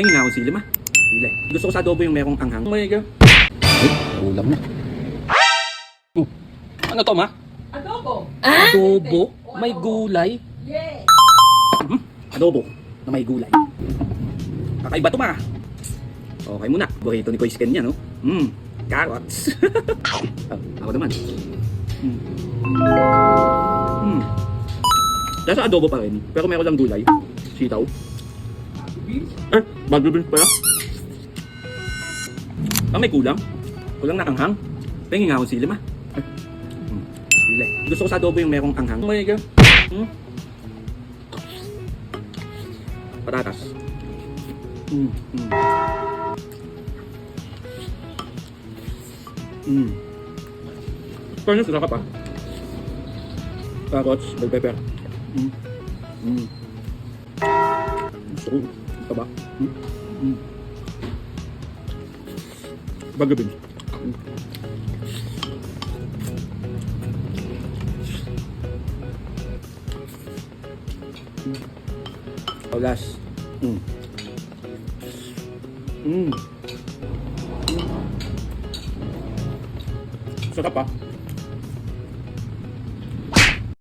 Tingin nga ako sili ma. Sili. Gusto ko sa adobo yung merong anghang. Ay, ulam na. Ano to ma? Adobo. Adobo? May gulay? Yes. Adobo na may gulay. Kakaiba to ma. Okay muna. Burrito ni Koy Sken yan, no? Carrots. Ako naman. Nasa adobo pa rin, pero meron lang gulay. Sitaw. Bago beans pala. May kulang. Kulang na anghang. Tingin nga ako sili ma. Sili. Gusto ko sa adobo yung merong anghang. Patatas. Kanya sila ka pa. Carrots, bell pepper. Gusto ko. Ito ba? Bago beans. Olas. Sarap pa.